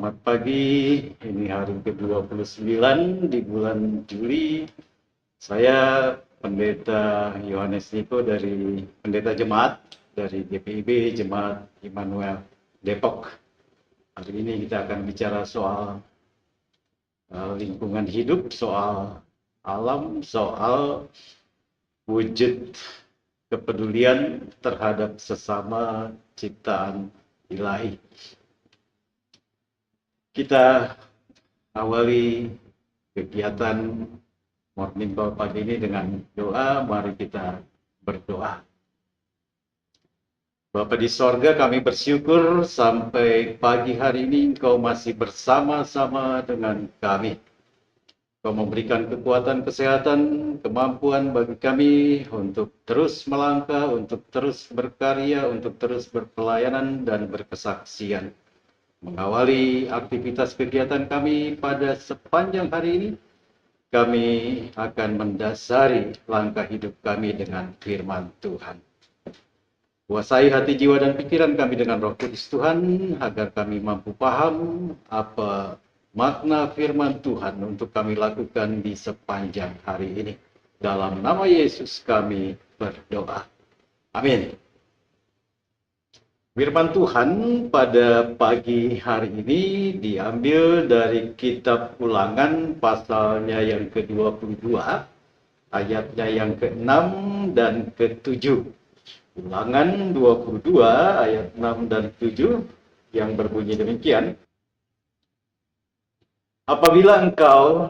Selamat pagi, ini hari ke-29 di bulan Juli. Saya Pendeta Yohanes Niko dari Pendeta Jemaat dari GPIB Jemaat Immanuel Depok. Hari ini kita akan bicara soal lingkungan hidup, soal alam, soal wujud kepedulian terhadap sesama ciptaan ilahi. Kita awali kegiatan Morning Call pagi ini dengan doa. Mari kita berdoa. Bapa di sorga, kami bersyukur sampai pagi hari ini Engkau masih bersama-sama dengan kami. Engkau memberikan kekuatan, kesehatan, kemampuan bagi kami untuk terus melangkah, untuk terus berkarya, untuk terus berpelayanan dan berkesaksian. Mengawali aktivitas kegiatan kami pada sepanjang hari ini, kami akan mendasari langkah hidup kami dengan firman Tuhan. Kuasai hati, jiwa, dan pikiran kami dengan Roh Kudus Tuhan, agar kami mampu paham apa makna firman Tuhan untuk kami lakukan di sepanjang hari ini. Dalam nama Yesus kami berdoa. Amin. Firman Tuhan pada pagi hari ini diambil dari kitab Ulangan pasalnya yang ke-22, ayatnya yang ke-6 dan ke-7. Ulangan 22 ayat 6 dan 7 yang berbunyi demikian. Apabila engkau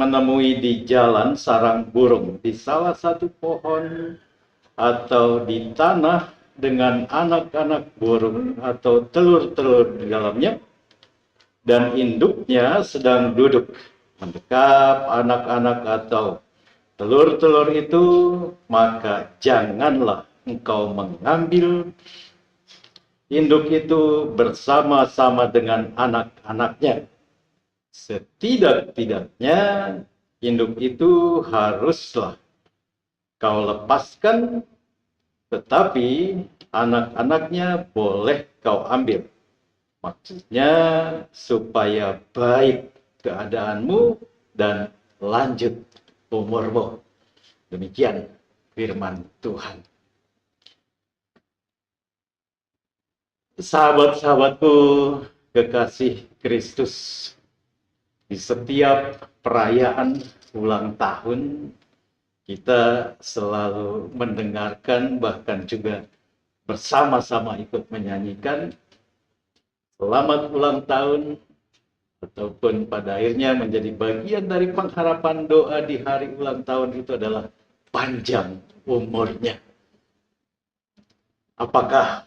menemui di jalan sarang burung di salah satu pohon atau di tanah dengan anak-anak burung atau telur-telur di dalamnya, dan induknya sedang duduk mendekap anak-anak atau telur-telur itu, maka janganlah engkau mengambil induk itu bersama-sama dengan anak-anaknya. Setidak-tidaknya induk itu haruslah kau lepaskan, tetapi anak-anaknya boleh kau ambil. Maksudnya supaya baik keadaanmu dan lanjut umurmu. Demikian firman Tuhan. Sahabat-sahabatku kekasih Kristus, di setiap perayaan ulang tahun kita selalu mendengarkan, bahkan juga bersama-sama ikut menyanyikan selamat ulang tahun, ataupun pada akhirnya menjadi bagian dari pengharapan doa di hari ulang tahun itu adalah panjang umurnya. Apakah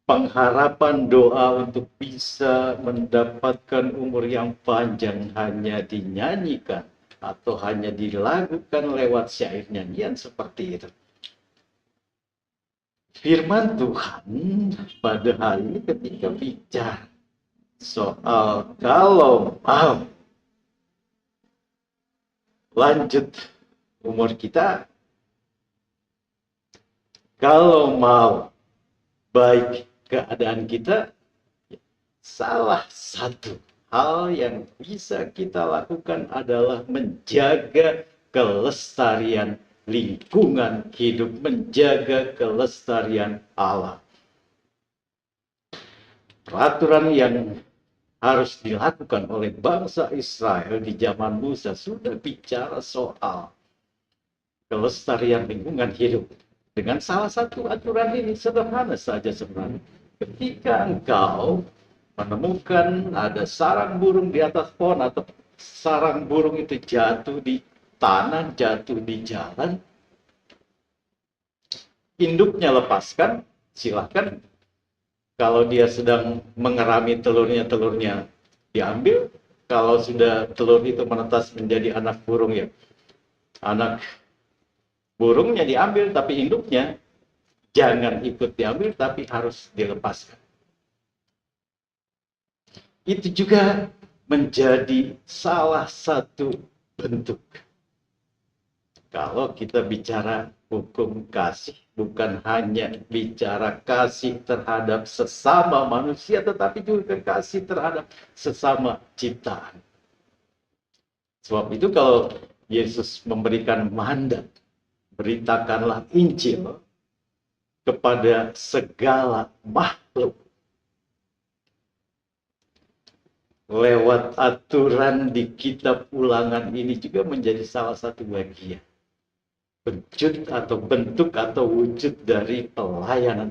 pengharapan doa untuk bisa mendapatkan umur yang panjang hanya dinyanyikan atau hanya dilakukan lewat syair nyanyian seperti itu? Firman Tuhan pada hari ini ketika bicara soal kalau mau lanjut umur kita, kalau mau baik keadaan kita, salah satu hal yang bisa kita lakukan adalah menjaga kelestarian lingkungan hidup, menjaga kelestarian alam. Peraturan yang harus dilakukan oleh bangsa Israel di zaman Musa sudah bicara soal kelestarian lingkungan hidup. Dengan salah satu aturan ini sederhana saja sebenarnya. Ketika engkau menemukan ada sarang burung di atas pohon atau sarang burung itu jatuh di tanah, jatuh di jalan, induknya lepaskan, silahkan. Kalau dia sedang mengerami telurnya diambil. Kalau sudah telur itu menetas menjadi anak burung, ya anak burungnya diambil, tapi induknya jangan ikut diambil, tapi harus dilepaskan. Itu juga menjadi salah satu bentuk Kalau kita bicara hukum kasih, bukan hanya bicara kasih terhadap sesama manusia, tetapi juga kasih terhadap sesama ciptaan. Sebab itu kalau Yesus memberikan mandat, beritakanlah Injil kepada segala makhluk. Lewat aturan di kitab Ulangan ini juga menjadi salah satu bagian. Wujud atau bentuk atau wujud dari pelayanan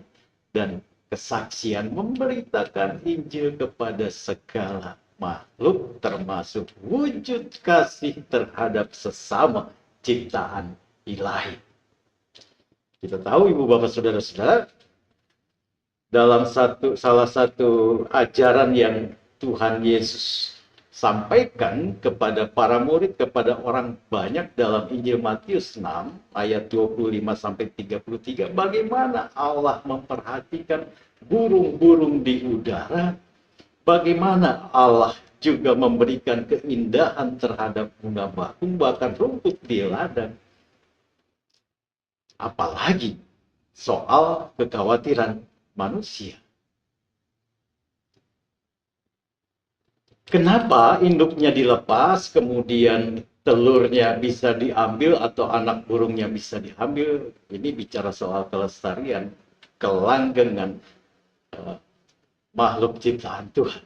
dan kesaksian memberitakan Injil kepada segala makhluk, termasuk wujud kasih terhadap sesama ciptaan ilahi. Kita tahu Ibu Bapak Saudara-saudara, dalam salah satu ajaran yang Tuhan Yesus sampaikan kepada para murid, kepada orang banyak dalam Injil Matius 6 ayat 25 sampai 33, bagaimana Allah memperhatikan burung-burung di udara, bagaimana Allah juga memberikan keindahan terhadap bunga bakung, bahkan rumput di ladang. Apalagi soal kekhawatiran manusia. Kenapa induknya dilepas, kemudian telurnya bisa diambil atau anak burungnya bisa diambil? Ini bicara soal kelestarian, kelanggengan makhluk ciptaan Tuhan.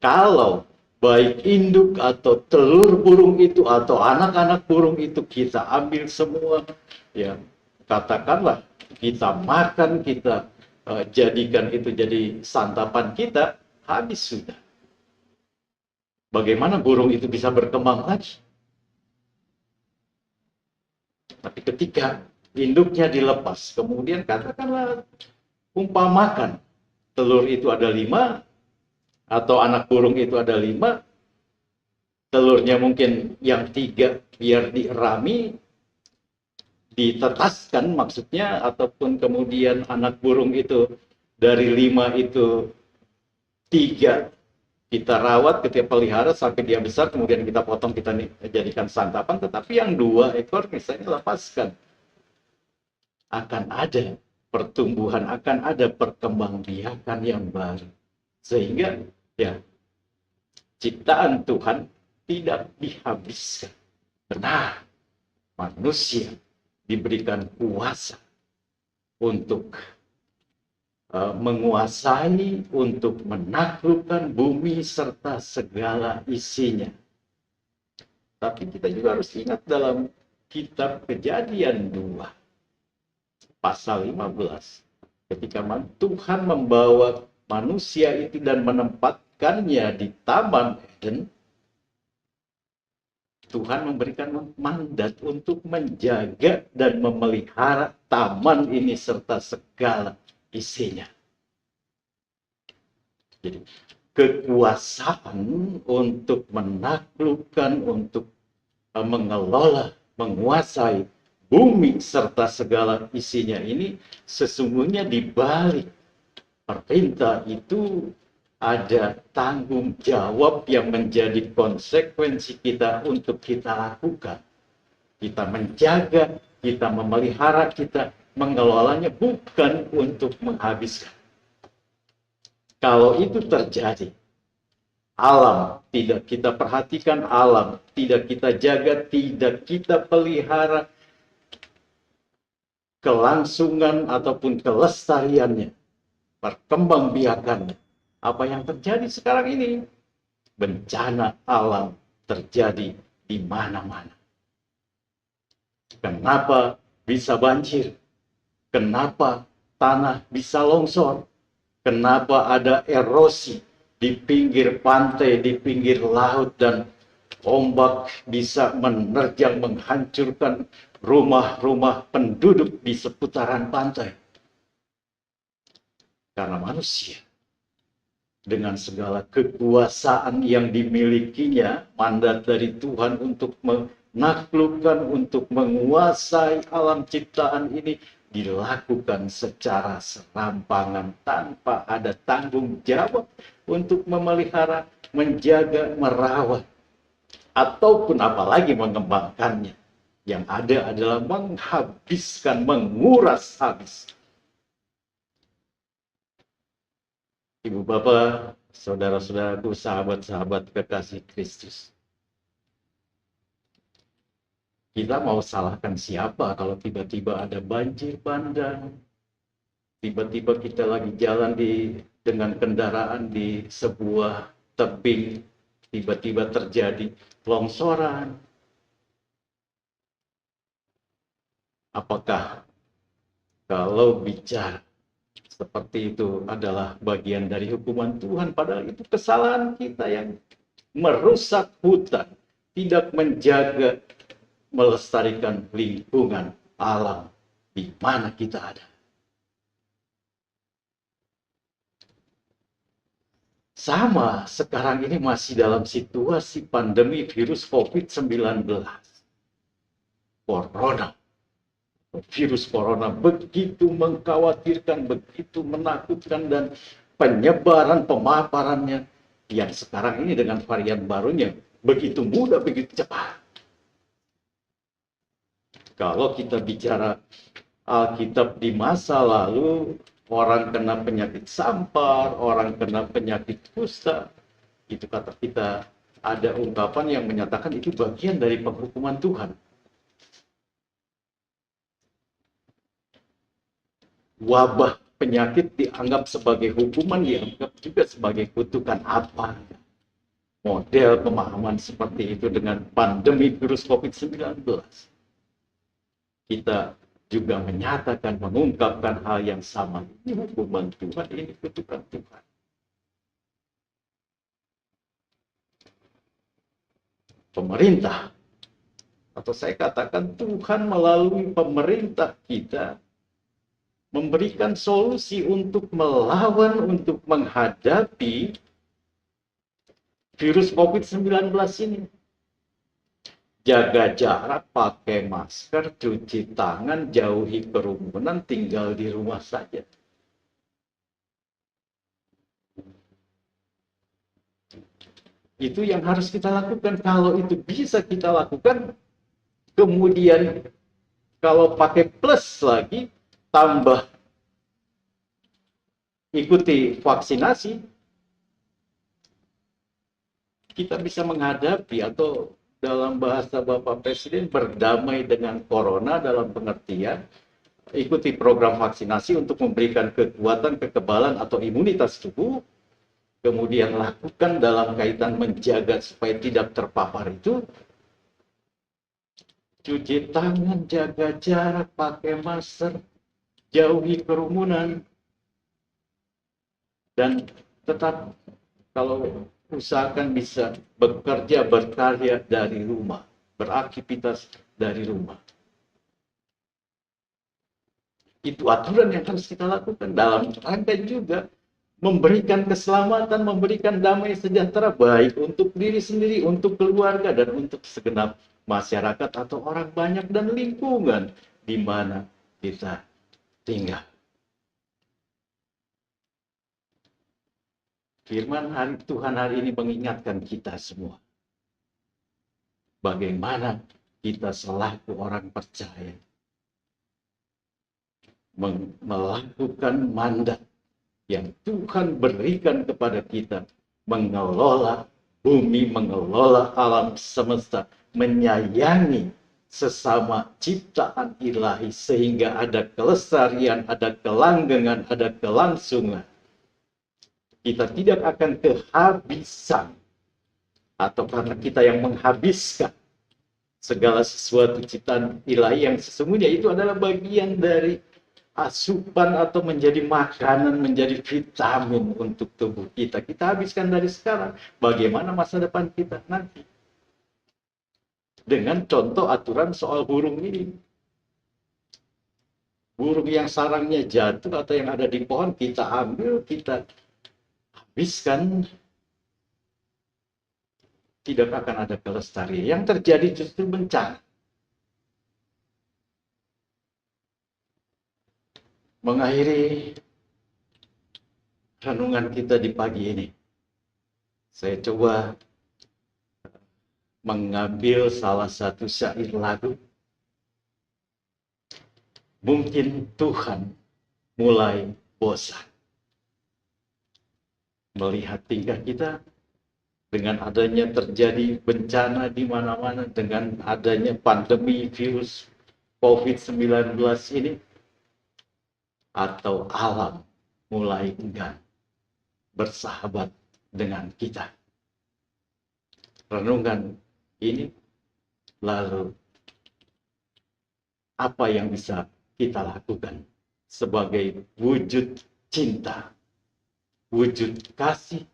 Kalau baik induk atau telur burung itu atau anak-anak burung itu kita ambil semua, ya katakanlah kita makan, kita jadikan itu jadi santapan kita, habis sudah. Bagaimana burung itu bisa berkembang lagi? Tapi ketika induknya dilepas, kemudian katakanlah umpamakan telur itu ada 5, atau anak burung itu ada 5, telurnya mungkin yang 3 biar dirami, ditetaskan maksudnya, ataupun kemudian anak burung itu dari 5 itu 3 kita rawat, kita pelihara sampai dia besar, kemudian kita potong, kita jadikan santapan. Tetapi yang 2 ekor misalnya lepaskan, akan ada pertumbuhan, akan ada perkembangbiakan yang baru. Sehingga ya ciptaan Tuhan tidak dihabiskan. Benar, manusia diberikan kuasa untuk menguasai, untuk menaklukkan bumi serta segala isinya. Tapi kita juga harus ingat dalam kitab Kejadian 2 pasal 15, ketika Tuhan membawa manusia itu dan menempatkannya di Taman Eden, Tuhan memberikan mandat untuk menjaga dan memelihara taman ini serta segala isinya. Jadi kekuasaan untuk menaklukkan, untuk mengelola, menguasai bumi serta segala isinya ini, sesungguhnya di balik perintah itu ada tanggung jawab yang menjadi konsekuensi kita untuk kita lakukan. Kita menjaga, kita memelihara, kita mengelolanya, bukan untuk menghabiskan. Kalau itu terjadi, alam tidak kita perhatikan, alam tidak kita jaga, tidak kita pelihara, kelangsungan ataupun kelestariannya, perkembangbiakannya, apa yang terjadi sekarang ini? Bencana alam terjadi di mana-mana. Kenapa bisa banjir? Kenapa tanah bisa longsor? Kenapa ada erosi di pinggir pantai, di pinggir laut, dan ombak bisa menerjang, menghancurkan rumah-rumah penduduk di seputaran pantai? Karena manusia dengan segala kekuasaan yang dimilikinya, mandat dari Tuhan untuk menaklukkan, untuk menguasai alam ciptaan ini, dilakukan secara serampangan tanpa ada tanggung jawab untuk memelihara, menjaga, merawat, ataupun apalagi mengembangkannya. Yang ada adalah menghabiskan, menguras habis. Ibu bapak, saudara-saudaraku, sahabat-sahabat kekasih Kristus. Kita mau salahkan siapa kalau tiba-tiba ada banjir bandang, tiba-tiba kita lagi jalan dengan kendaraan di sebuah tebing, tiba-tiba terjadi longsoran. Apakah kalau bicara seperti itu adalah bagian dari hukuman Tuhan? Padahal itu kesalahan kita yang merusak hutan, tidak menjaga, melestarikan lingkungan alam di mana kita ada. Sama, sekarang ini masih dalam situasi pandemi virus COVID-19. Corona. Virus corona begitu mengkhawatirkan, begitu menakutkan, dan penyebaran pemaparannya yang sekarang ini dengan varian barunya begitu mudah, begitu cepat. Kalau kita bicara Alkitab di masa lalu, orang kena penyakit sampar, orang kena penyakit kusta, itu kata kita ada ungkapan yang menyatakan itu bagian dari penghukuman Tuhan. Wabah penyakit dianggap sebagai hukuman, dianggap juga sebagai kutukan. Apa model pemahaman seperti itu dengan pandemi virus COVID-19? Kita juga menyatakan, mengungkapkan hal yang sama. Ini hukuman Tuhan, ini kutukan Tuhan. Pemerintah, atau saya katakan Tuhan melalui pemerintah kita, memberikan solusi untuk melawan, untuk menghadapi virus COVID-19 ini. Jaga jarak, pakai masker, cuci tangan, jauhi kerumunan, tinggal di rumah saja. Itu yang harus kita lakukan. Kalau itu bisa kita lakukan, kemudian kalau pakai plus lagi, tambah ikuti vaksinasi, kita bisa menghadapi, atau dalam bahasa Bapak Presiden, berdamai dengan corona dalam pengertian ikuti program vaksinasi untuk memberikan kekuatan, kekebalan atau imunitas tubuh, kemudian lakukan dalam kaitan menjaga supaya tidak terpapar itu, cuci tangan, jaga jarak, pakai masker, jauhi kerumunan, dan tetap kalau usahakan bisa bekerja, berkarya dari rumah, beraktivitas dari rumah. Itu aturan yang harus kita lakukan dalam rangka juga memberikan keselamatan, memberikan damai sejahtera baik untuk diri sendiri, untuk keluarga, dan untuk segenap masyarakat atau orang banyak dan lingkungan di mana kita tinggal. Firman Tuhan hari ini mengingatkan kita semua. Bagaimana kita selaku orang percaya melakukan mandat yang Tuhan berikan kepada kita, mengelola bumi, mengelola alam semesta, menyayangi sesama ciptaan ilahi sehingga ada kelestarian, ada kelanggengan, ada kelangsungan. Kita tidak akan kehabisan, atau karena kita yang menghabiskan segala sesuatu ciptaan ilahi yang sesungguhnya itu adalah bagian dari asupan atau menjadi makanan, menjadi vitamin untuk tubuh kita. Kita habiskan dari sekarang. Bagaimana masa depan kita nanti? Dengan contoh aturan soal burung ini. Burung yang sarangnya jatuh atau yang ada di pohon kita ambil, kita habiskan, tidak akan ada kelestarian. Yang terjadi justru bencana. Mengakhiri renungan kita di pagi ini, saya coba mengambil salah satu syair lagu mungkin Tuhan mulai bosan melihat tingkah kita dengan adanya terjadi bencana di mana-mana, dengan adanya pandemi virus COVID-19 ini, atau alam mulai enggan bersahabat dengan kita. Renungan ini, lalu apa yang bisa kita lakukan sebagai wujud cinta, wujud kasih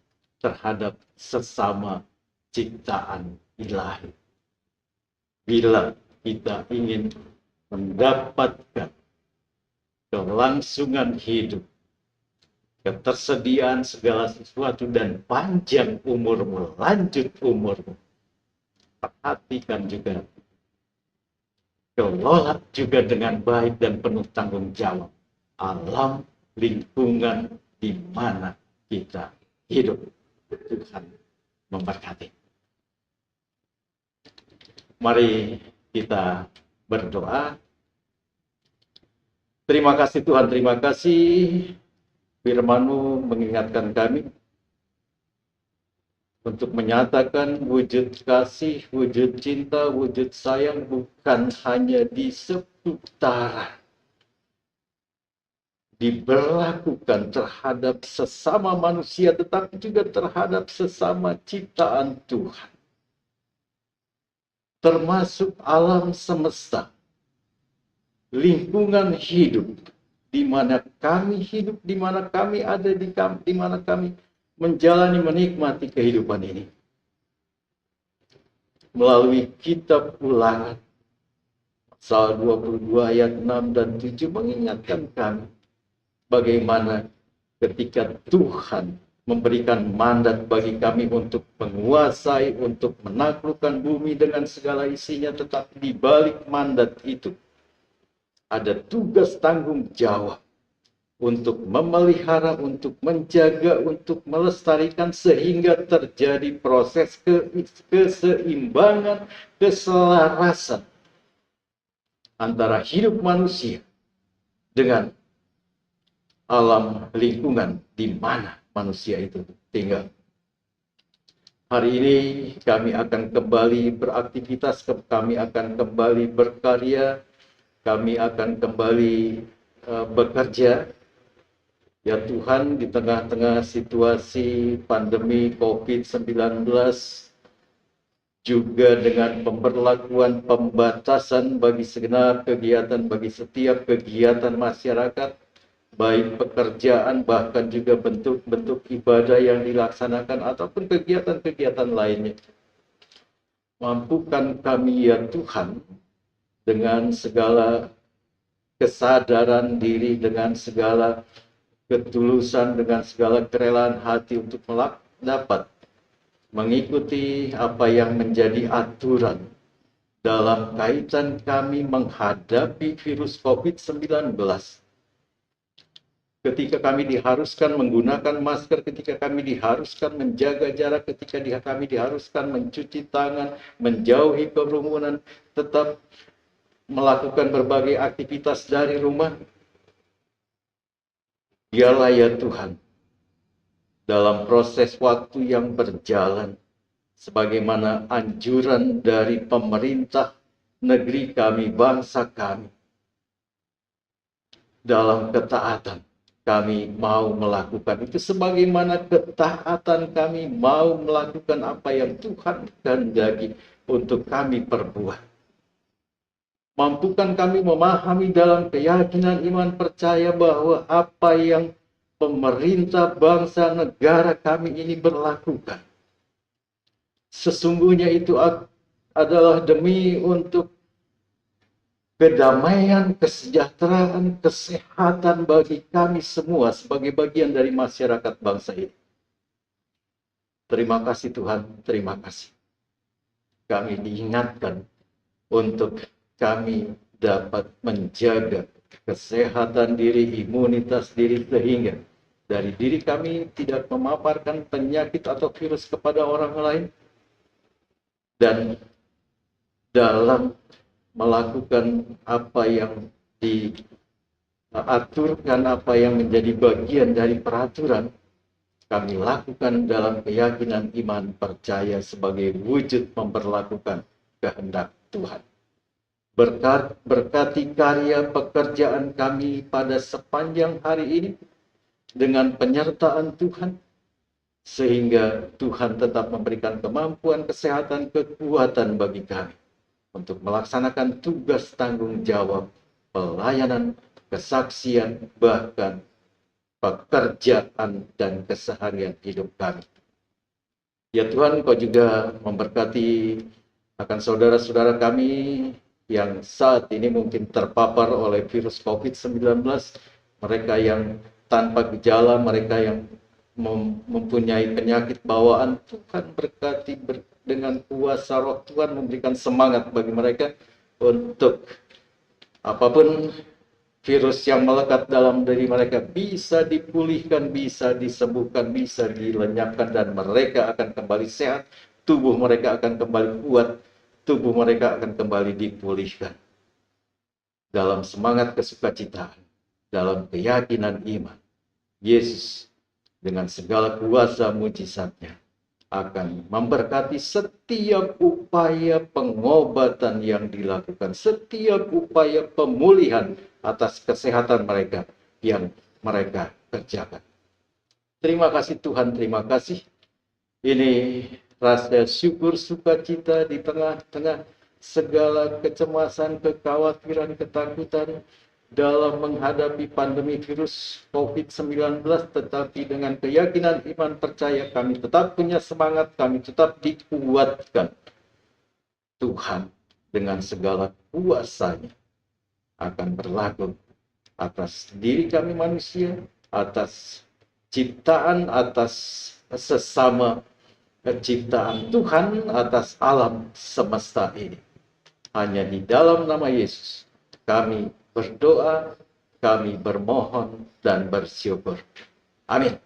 terhadap sesama ciptaan ilahi. Bila kita ingin mendapatkan kelangsungan hidup, ketersediaan segala sesuatu, dan panjang umurmu, lanjut umurmu, perhatikan juga, kelola juga dengan baik dan penuh tanggung jawab alam lingkungan di mana kita hidup. Tuhan memberkati. Mari kita berdoa. Terima kasih Tuhan, terima kasih firman-Mu mengingatkan kami untuk menyatakan wujud kasih, wujud cinta, wujud sayang bukan hanya di seputaran, diberlakukan terhadap sesama manusia, tetapi juga terhadap sesama ciptaan Tuhan, termasuk alam semesta, lingkungan hidup, di mana kami hidup, di mana kami ada, di mana kami menjalani, menikmati kehidupan ini. Melalui kitab Ulangan, pasal 22 ayat 6 dan 7 mengingatkan kami bagaimana ketika Tuhan memberikan mandat bagi kami untuk menguasai, untuk menaklukkan bumi dengan segala isinya, tetapi di balik mandat itu ada tugas tanggung jawab untuk memelihara, untuk menjaga, untuk melestarikan, sehingga terjadi proses keseimbangan, keselarasan antara hidup manusia dengan alam lingkungan di mana manusia itu tinggal. Hari ini kami akan kembali beraktivitas, kami akan kembali berkarya, kami akan kembali bekerja. Ya Tuhan, di tengah-tengah situasi pandemi COVID-19, juga dengan pemberlakuan pembatasan bagi segenap kegiatan, bagi setiap kegiatan masyarakat, baik pekerjaan, bahkan juga bentuk-bentuk ibadah yang dilaksanakan, ataupun kegiatan-kegiatan lainnya. Mampukan kami ya Tuhan, dengan segala kesadaran diri, dengan segala ketulusan, dengan segala kerelaan hati untuk dapat mengikuti apa yang menjadi aturan dalam kaitan kami menghadapi virus COVID-19. Ketika kami diharuskan menggunakan masker, ketika kami diharuskan menjaga jarak, ketika kami diharuskan mencuci tangan, menjauhi kerumunan, tetap melakukan berbagai aktivitas dari rumah. Dialah ya Tuhan, dalam proses waktu yang berjalan, sebagaimana anjuran dari pemerintah negeri kami, bangsa kami, dalam ketaatan kami mau melakukan itu, sebagaimana ketaatan kami mau melakukan apa yang Tuhan kehendaki untuk kami perbuat. Mampukan kami memahami dalam keyakinan iman percaya bahwa apa yang pemerintah, bangsa, negara kami ini berlakukan, sesungguhnya itu adalah demi untuk kedamaian, kesejahteraan, kesehatan bagi kami semua sebagai bagian dari masyarakat bangsa ini. Terima kasih Tuhan, terima kasih. Kami diingatkan untuk kami dapat menjaga kesehatan diri, imunitas diri, sehingga dari diri kami tidak memaparkan penyakit atau virus kepada orang lain, dan dalam melakukan apa yang diaturkan apa yang menjadi bagian dari peraturan, kami lakukan dalam keyakinan iman percaya sebagai wujud memperlakukan kehendak Tuhan. Berkati karya pekerjaan kami pada sepanjang hari ini dengan penyertaan Tuhan, sehingga Tuhan tetap memberikan kemampuan, kesehatan, kekuatan bagi kami untuk melaksanakan tugas tanggung jawab, pelayanan, kesaksian, bahkan pekerjaan dan keseharian hidup kami. Ya Tuhan, Kau juga memberkati akan saudara-saudara kami yang saat ini mungkin terpapar oleh virus COVID-19, mereka yang tanpa gejala, mereka yang mempunyai penyakit bawaan. Tuhan berkati dengan kuasa roh Tuhan, memberikan semangat bagi mereka untuk apapun virus yang melekat dalam diri mereka bisa dipulihkan, bisa disembuhkan, bisa dilenyapkan, dan mereka akan kembali sehat, tubuh mereka akan kembali kuat, tubuh mereka akan kembali dipulihkan. Dalam semangat kesukacitaan, dalam keyakinan iman, Yesus dengan segala kuasa mujizatnya akan memberkati setiap upaya pengobatan yang dilakukan, setiap upaya pemulihan atas kesehatan mereka yang mereka kerjakan. Terima kasih Tuhan, terima kasih. Ini rasa syukur sukacita di tengah-tengah segala kecemasan, kekhawatiran, ketakutan dalam menghadapi pandemi virus COVID-19, tetapi dengan keyakinan iman percaya kami tetap punya semangat, kami tetap dikuatkan. Tuhan dengan segala kuasa-Nya akan berlaku atas diri kami manusia, atas ciptaan, atas sesama ciptaan Tuhan, atas alam semesta ini. Hanya di dalam nama Yesus kami berdoa, kami bermohon dan bersyukur. Amin.